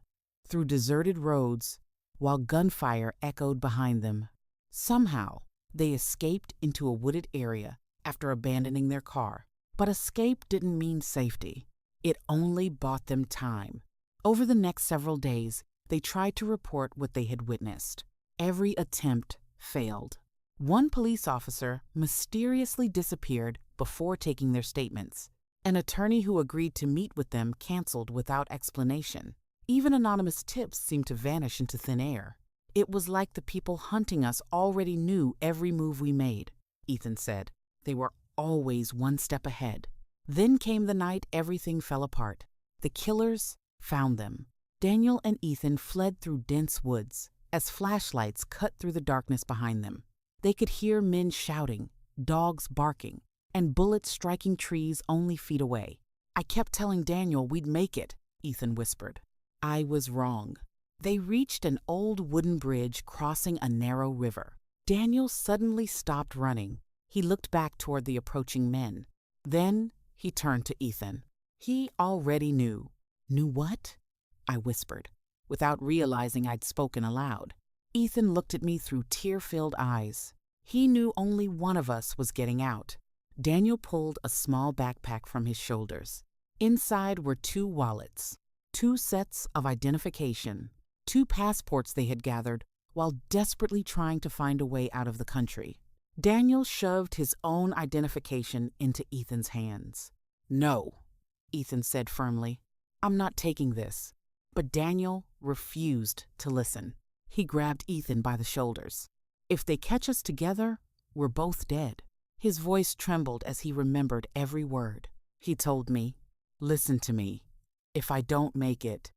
through deserted roads while gunfire echoed behind them. Somehow, they escaped into a wooded area after abandoning their car. But escape didn't mean safety. It only bought them time. Over the next several days, they tried to report what they had witnessed. Every attempt failed. One police officer mysteriously disappeared before taking their statements. An attorney who agreed to meet with them canceled without explanation. Even anonymous tips seemed to vanish into thin air. "It was like the people hunting us already knew every move we made," Ethan said. "They were always one step ahead." Then came the night everything fell apart. The killers found them. Daniel and Ethan fled through dense woods as flashlights cut through the darkness behind them. They could hear men shouting, dogs barking, and bullets striking trees only feet away. "I kept telling Daniel we'd make it," Ethan whispered. I was wrong. They reached an old wooden bridge crossing a narrow river. Daniel suddenly stopped running. He looked back toward the approaching men. Then he turned to Ethan. He already knew. "Knew what?" I whispered, without realizing I'd spoken aloud. Ethan looked at me through tear-filled eyes. He knew only one of us was getting out. Daniel pulled a small backpack from his shoulders. Inside were 2 wallets, 2 sets of identification, 2 passports they had gathered while desperately trying to find a way out of the country. Daniel shoved his own identification into Ethan's hands. "No," Ethan said firmly. "I'm not taking this." But Daniel refused to listen. He grabbed Ethan by the shoulders. "If they catch us together, we're both dead." His voice trembled as he remembered every word. He told me, "Listen to me. If I don't make it,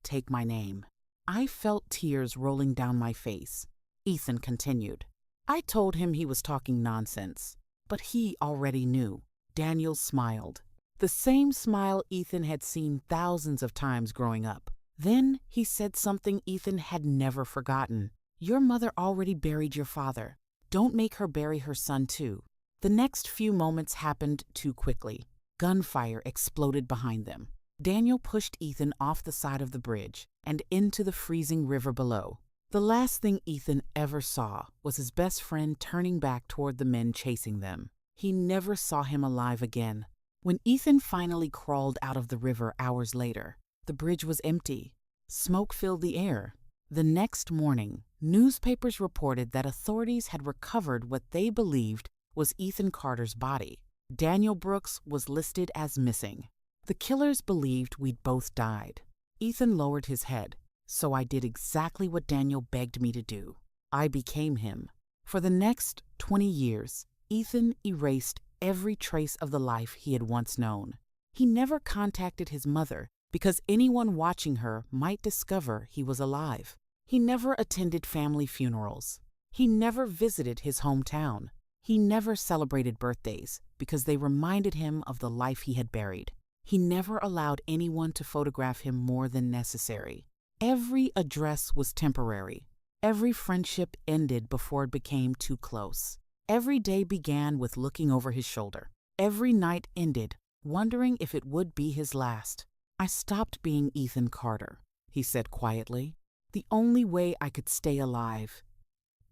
take my name." I felt tears rolling down my face. Ethan continued. I told him he was talking nonsense, but he already knew. Daniel smiled. The same smile Ethan had seen thousands of times growing up. Then he said something Ethan had never forgotten. "Your mother already buried your father. Don't make her bury her son too." The next few moments happened too quickly. Gunfire exploded behind them. Daniel pushed Ethan off the side of the bridge and into the freezing river below. The last thing Ethan ever saw was his best friend turning back toward the men chasing them. He never saw him alive again. When Ethan finally crawled out of the river hours later, the bridge was empty. Smoke filled the air. The next morning, newspapers reported that authorities had recovered what they believed was Ethan Carter's body. Daniel Brooks was listed as missing. The killers believed we'd both died. Ethan lowered his head, so I did exactly what Daniel begged me to do. I became him. For the next 20 years, Ethan erased every trace of the life he had once known. He never contacted his mother because anyone watching her might discover he was alive. He never attended family funerals. He never visited his hometown. He never celebrated birthdays because they reminded him of the life he had buried. He never allowed anyone to photograph him more than necessary. Every address was temporary. Every friendship ended before it became too close. Every day began with looking over his shoulder. Every night ended wondering if it would be his last. "I stopped being Ethan Carter," he said quietly. "The only way I could stay alive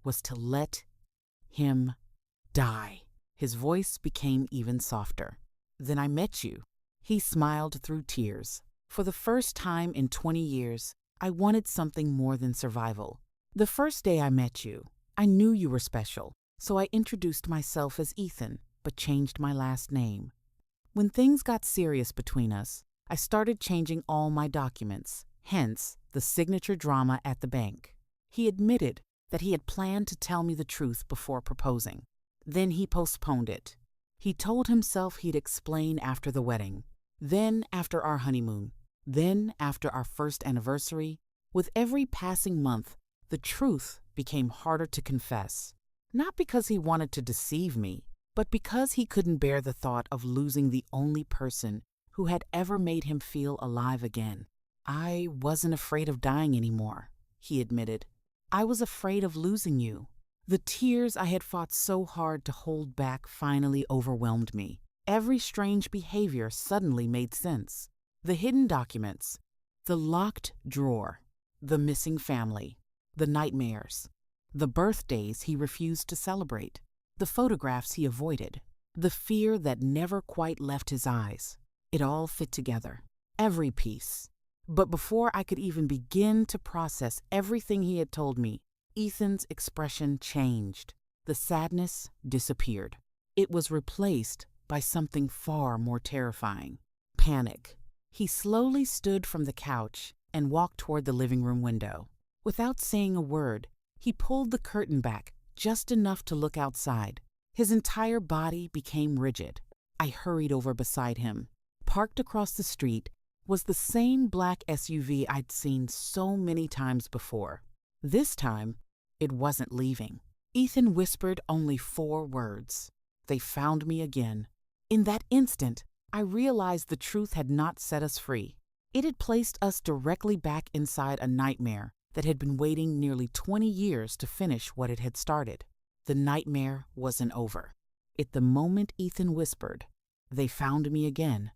was to let him die." His voice became even softer. "Then I met you." He smiled through tears. "For the first time in 20 years, I wanted something more than survival. The first day I met you, I knew you were special, so I introduced myself as Ethan, but changed my last name. When things got serious between us, I started changing all my documents, hence the signature drama at the bank." He admitted that he had planned to tell me the truth before proposing. Then he postponed it. He told himself he'd explain after the wedding, then after our honeymoon, then after our first anniversary. With every passing month, the truth became harder to confess. Not because he wanted to deceive me, but because he couldn't bear the thought of losing the only person who had ever made him feel alive again. "I wasn't afraid of dying anymore," he admitted. "I was afraid of losing you." The tears I had fought so hard to hold back finally overwhelmed me. Every strange behavior suddenly made sense. The hidden documents, the locked drawer, the missing family, the nightmares, the birthdays he refused to celebrate, the photographs he avoided, the fear that never quite left his eyes. It all fit together, every piece. But before I could even begin to process everything he had told me, Ethan's expression changed. The sadness disappeared. It was replaced by something far more terrifying: panic. He slowly stood from the couch and walked toward the living room window. Without saying a word, he pulled the curtain back just enough to look outside. His entire body became rigid. I hurried over beside him. Parked across the street was the same black SUV I'd seen so many times before. This time, it wasn't leaving. Ethan whispered only 4 words. "They found me again." In that instant, I realized the truth had not set us free. It had placed us directly back inside a nightmare that had been waiting nearly 20 years to finish what it had started. The nightmare wasn't over. At the moment Ethan whispered, "They found me again,"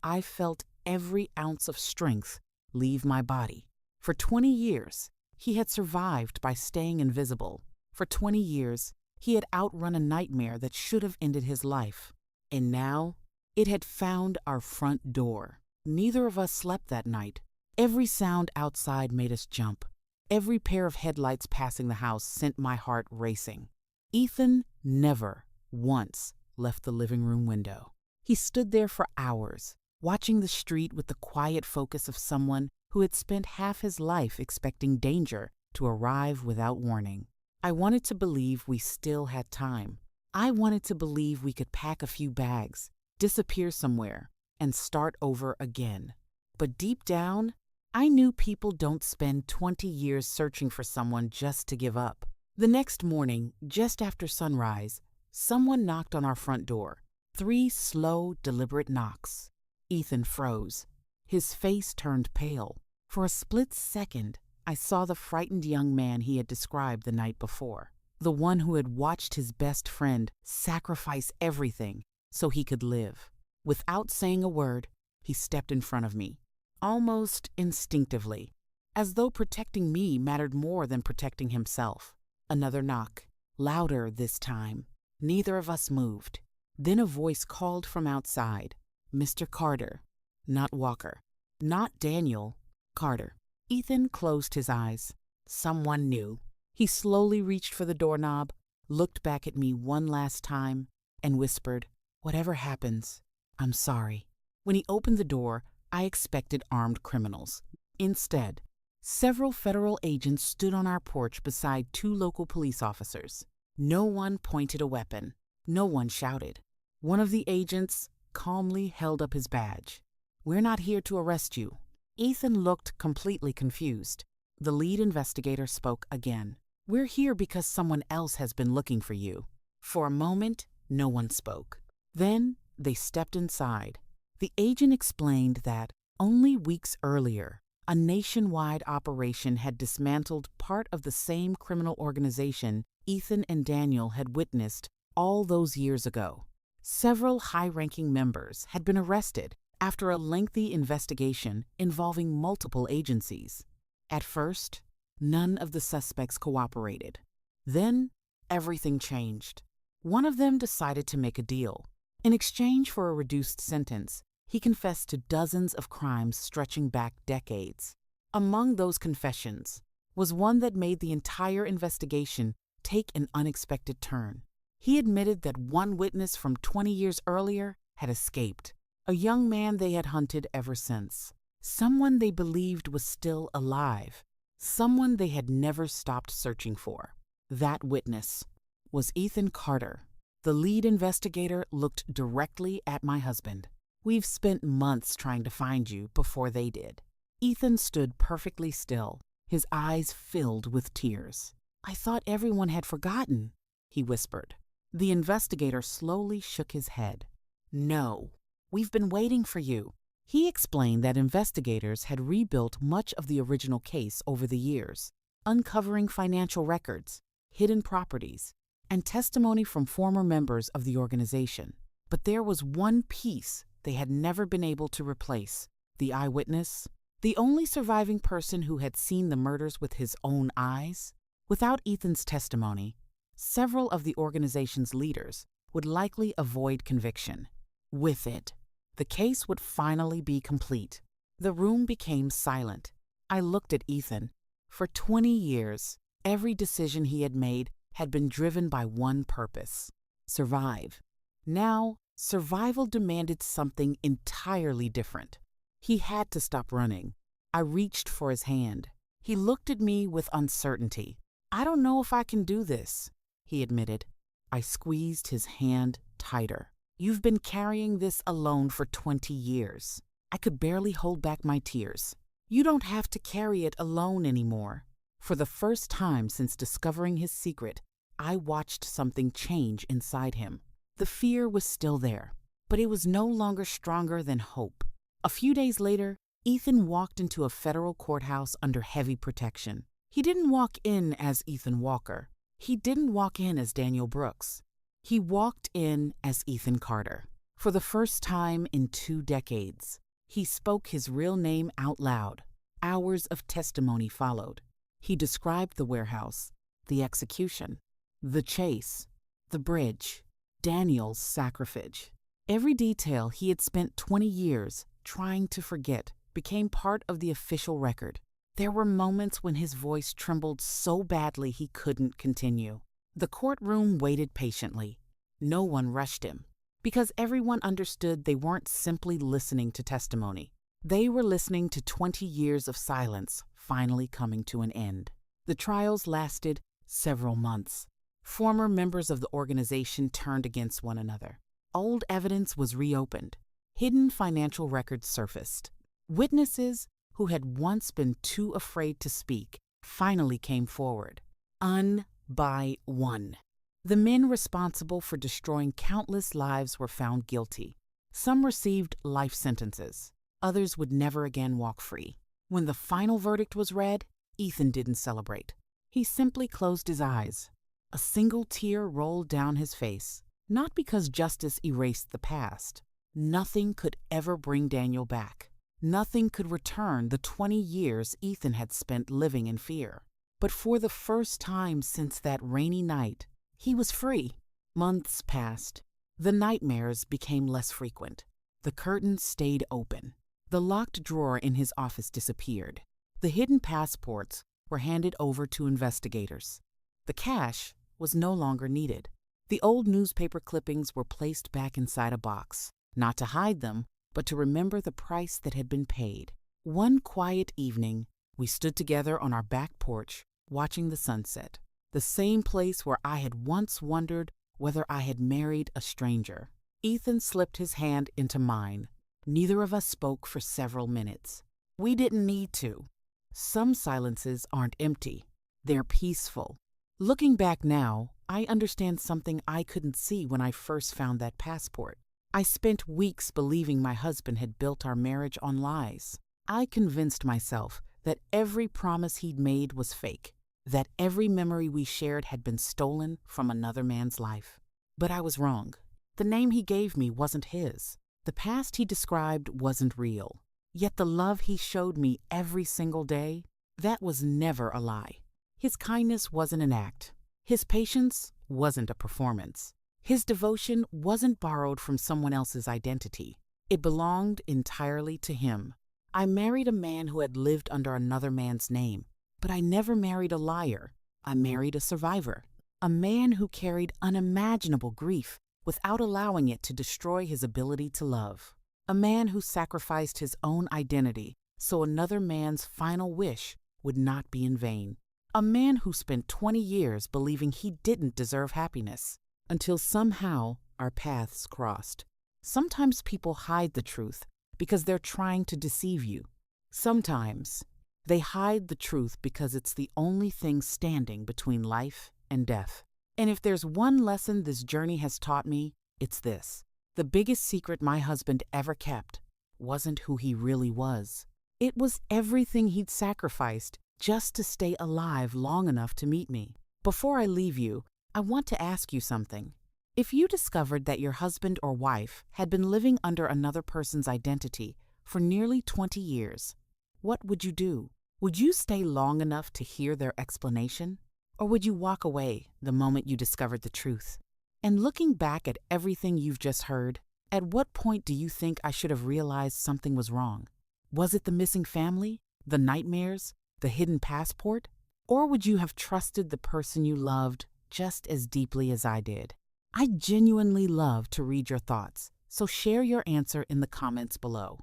I felt every ounce of strength leave my body. For 20 years, he had survived by staying invisible. For 20 years, he had outrun a nightmare that should have ended his life. And now, it had found our front door. Neither of us slept that night. Every sound outside made us jump. Every pair of headlights passing the house sent my heart racing. Ethan never once left the living room window. He stood there for hours, watching the street with the quiet focus of someone who had spent half his life expecting danger to arrive without warning. I wanted to believe we still had time. I wanted to believe we could pack a few bags, disappear somewhere, and start over again. But deep down, I knew people don't spend 20 years searching for someone just to give up. The next morning, just after sunrise, someone knocked on our front door. 3 slow, deliberate knocks. Ethan froze. His face turned pale. For a split second, I saw the frightened young man he had described the night before, the one who had watched his best friend sacrifice everything so he could live. Without saying a word, he stepped in front of me, almost instinctively, as though protecting me mattered more than protecting himself. Another knock, louder this time. Neither of us moved. Then a voice called from outside, "Mr. Carter." Not Walker. Not Daniel. Carter. Ethan closed his eyes. Someone new. He slowly reached for the doorknob, looked back at me one last time, and whispered, "Whatever happens, I'm sorry." When he opened the door, I expected armed criminals. Instead, several federal agents stood on our porch beside two local police officers. No one pointed a weapon. No one shouted. One of the agents calmly held up his badge. "We're not here to arrest you." Ethan looked completely confused. The lead investigator spoke again. "We're here because someone else has been looking for you." For a moment, no one spoke. Then they stepped inside. The agent explained that only weeks earlier, a nationwide operation had dismantled part of the same criminal organization Ethan and Daniel had witnessed all those years ago. Several high-ranking members had been arrested after a lengthy investigation involving multiple agencies. At first, none of the suspects cooperated. Then, everything changed. One of them decided to make a deal. In exchange for a reduced sentence, he confessed to dozens of crimes stretching back decades. Among those confessions was one that made the entire investigation take an unexpected turn. He admitted that one witness from 20 years earlier had escaped, a young man they had hunted ever since, someone they believed was still alive, someone they had never stopped searching for. That witness was Ethan Carter. The lead investigator looked directly at my husband. "We've spent months trying to find you before they did." Ethan stood perfectly still, his eyes filled with tears. "I thought everyone had forgotten," he whispered. The investigator slowly shook his head. "No, we've been waiting for you." He explained that investigators had rebuilt much of the original case over the years, uncovering financial records, hidden properties, and testimony from former members of the organization. But there was one piece they had never been able to replace: the eyewitness, the only surviving person who had seen the murders with his own eyes. Without Ethan's testimony, several of the organization's leaders would likely avoid conviction. With it, the case would finally be complete. The room became silent. I looked at Ethan. For 20 years, every decision he had made had been driven by one purpose: survive. Now, survival demanded something entirely different. He had to stop running. I reached for his hand. He looked at me with uncertainty. "I don't know if I can do this," he admitted. I squeezed his hand tighter. "You've been carrying this alone for 20 years. I could barely hold back my tears. You don't have to carry it alone anymore." For the first time since discovering his secret, I watched something change inside him. The fear was still there, but it was no longer stronger than hope. A few days later, Ethan walked into a federal courthouse under heavy protection. He didn't walk in as Ethan Walker. He didn't walk in as Daniel Brooks. He walked in as Ethan Carter. For the first time in 2 decades, he spoke his real name out loud. Hours of testimony followed. He described the warehouse, the execution, the chase, the bridge, Daniel's sacrifice. Every detail he had spent 20 years trying to forget became part of the official record. There were moments when his voice trembled so badly he couldn't continue. The courtroom waited patiently. No one rushed him, because everyone understood they weren't simply listening to testimony. They were listening to 20 years of silence finally coming to an end. The trials lasted several months. Former members of the organization turned against one another. Old evidence was reopened. Hidden financial records surfaced. Witnesses who had once been too afraid to speak finally came forward, one by one. The men responsible for destroying countless lives were found guilty. Some received life sentences. Others would never again walk free. When the final verdict was read, Ethan didn't celebrate. He simply closed his eyes. A single tear rolled down his face, not because justice erased the past. Nothing could ever bring Daniel back. Nothing could return the 20 years Ethan had spent living in fear. But for the first time since that rainy night, he was free. Months passed. The nightmares became less frequent. The curtains stayed open. The locked drawer in his office disappeared. The hidden passports were handed over to investigators. The cash was no longer needed. The old newspaper clippings were placed back inside a box, not to hide them, but to remember the price that had been paid. One quiet evening, we stood together on our back porch, watching the sunset, the same place where I had once wondered whether I had married a stranger. Ethan slipped his hand into mine. Neither of us spoke for several minutes. We didn't need to. Some silences aren't empty. They're peaceful. Looking back now, I understand something I couldn't see when I first found that passport. I spent weeks believing my husband had built our marriage on lies. I convinced myself that every promise he'd made was fake, that every memory we shared had been stolen from another man's life. But I was wrong. The name he gave me wasn't his. The past he described wasn't real. Yet the love he showed me every single day, that was never a lie. His kindness wasn't an act. His patience wasn't a performance. His devotion wasn't borrowed from someone else's identity. It belonged entirely to him. I married a man who had lived under another man's name, but I never married a liar. I married a survivor, a man who carried unimaginable grief without allowing it to destroy his ability to love, a man who sacrificed his own identity so another man's final wish would not be in vain, a man who spent 20 years believing he didn't deserve happiness, until somehow our paths crossed. Sometimes people hide the truth because they're trying to deceive you. Sometimes they hide the truth because it's the only thing standing between life and death. And if there's one lesson this journey has taught me, it's this. The biggest secret my husband ever kept wasn't who he really was. It was everything he'd sacrificed just to stay alive long enough to meet me. Before I leave you, I want to ask you something. If you discovered that your husband or wife had been living under another person's identity for nearly 20 years, what would you do? Would you stay long enough to hear their explanation? Or would you walk away the moment you discovered the truth? And looking back at everything you've just heard, at what point do you think I should have realized something was wrong? Was it the missing family, the nightmares, the hidden passport? Or would you have trusted the person you loved just as deeply as I did? I genuinely love to read your thoughts, so share your answer in the comments below.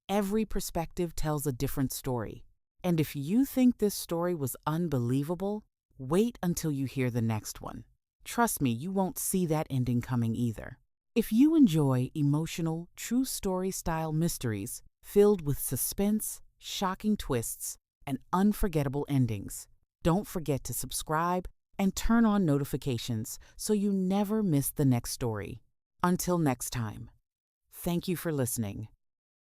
Every perspective tells a different story. And if you think this story was unbelievable, wait until you hear the next one. Trust me, you won't see that ending coming either. If you enjoy emotional, true story style mysteries filled with suspense, shocking twists, and unforgettable endings, don't forget to subscribe and turn on notifications so you never miss the next story. Until next time, thank you for listening.